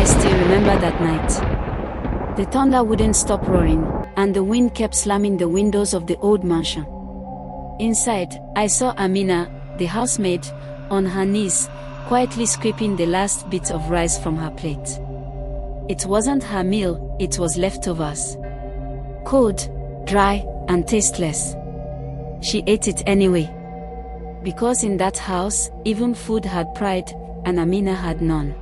I still remember that night. The thunder wouldn't stop roaring, and the wind kept slamming the windows of the old mansion. Inside, I saw Amina, the housemaid, on her knees, quietly scraping the last bit of rice from her plate. It wasn't her meal, it was leftovers. Cold, dry, and tasteless. She ate it anyway. Because in that house, even food had pride, and Amina had none.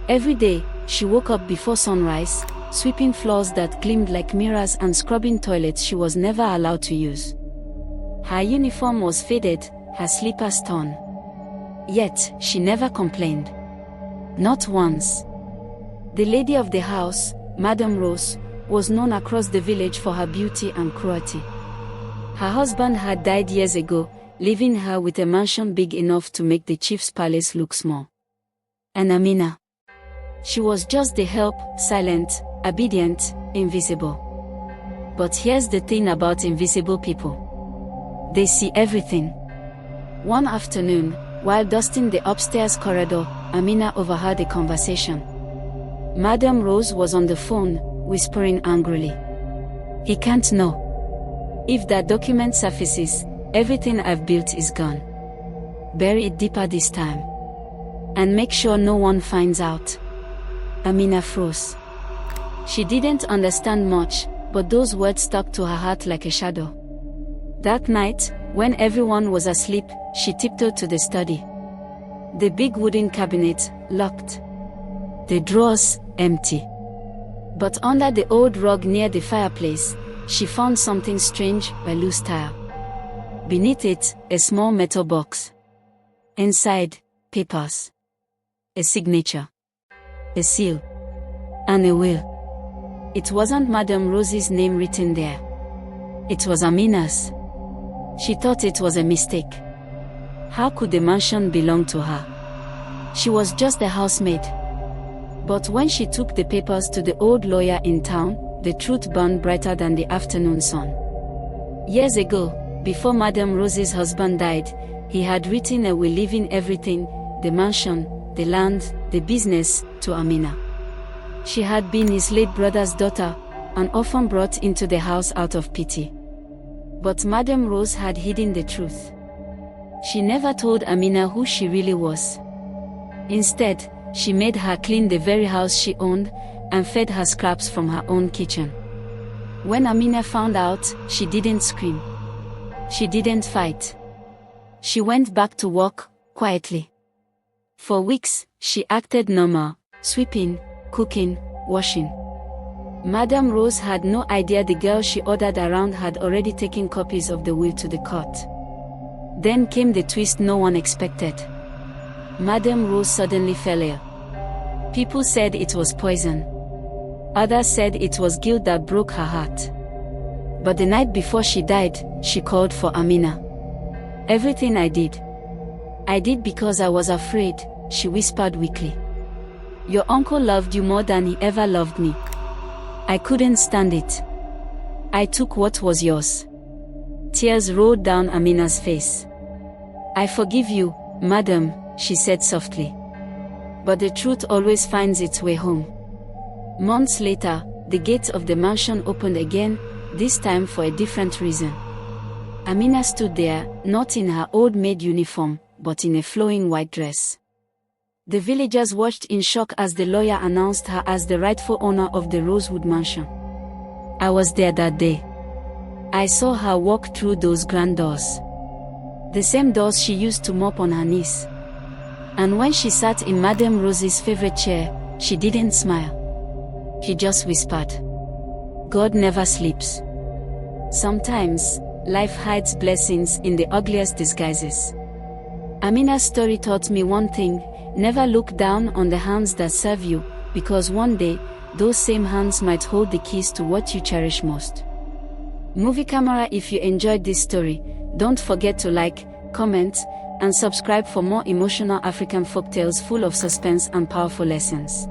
Every day, she woke up before sunrise, sweeping floors that gleamed like mirrors and scrubbing toilets she was never allowed to use. Her uniform was faded, her slippers torn. Yet, she never complained. Not once. The lady of the house, Madame Rose, was known across the village for her beauty and cruelty. Her husband had died years ago, leaving her with a mansion big enough to make the chief's palace look small. And Amina? She was just the help, silent, obedient, invisible. But here's the thing about invisible people. They see everything. One afternoon, while dusting the upstairs corridor, Amina overheard a conversation. Madame Rose was on the phone, whispering angrily. "He can't know. If that document surfaces, everything I've built is gone. Bury it deeper this time. And make sure no one finds out." Amina froze. She didn't understand much, but those words stuck to her heart like a shadow. That night, when everyone was asleep, she tiptoed to the study. The big wooden cabinet, locked. The drawers, empty. But under the old rug near the fireplace, she found something strange, a loose tile. Beneath it, a small metal box. Inside, papers. A signature. A seal. And a will. It wasn't Madame Rose's name written there. It was Amina's. She thought it was a mistake. How could the mansion belong to her? She was just a housemaid. But when she took the papers to the old lawyer in town, the truth burned brighter than the afternoon sun. Years ago, before Madame Rose's husband died, he had written a will leaving everything, the mansion, the land, the business, to Amina. She had been his late brother's daughter, and often brought into the house out of pity. But Madame Rose had hidden the truth. She never told Amina who she really was. Instead, she made her clean the very house she owned, and fed her scraps from her own kitchen. When Amina found out, she didn't scream. She didn't fight. She went back to work, quietly. For weeks, she acted normal, sweeping, cooking, washing. Madame Rose had no idea the girl she ordered around had already taken copies of the will to the court. Then came the twist no one expected. Madame Rose suddenly fell ill. People said it was poison. Others said it was guilt that broke her heart. But the night before she died, she called for Amina. "Everything I did because I was afraid," she whispered weakly. "Your uncle loved you more than he ever loved me. I couldn't stand it. I took what was yours." Tears rolled down Amina's face. "I forgive you, madam," she said softly. But the truth always finds its way home. Months later, the gates of the mansion opened again, this time for a different reason. Amina stood there, not in her old maid uniform, but in a flowing white dress. The villagers watched in shock as the lawyer announced her as the rightful owner of the Rosewood mansion. I was there that day. I saw her walk through those grand doors. The same doors she used to mop on her knees. And when she sat in Madame Rose's favorite chair, she didn't smile. She just whispered, "God never sleeps." Sometimes, life hides blessings in the ugliest disguises. Amina's story taught me one thing: never look down on the hands that serve you, because one day, those same hands might hold the keys to what you cherish most. Movie Camera, if you enjoyed this story, don't forget to like, comment, and subscribe for more emotional African folktales full of suspense and powerful lessons.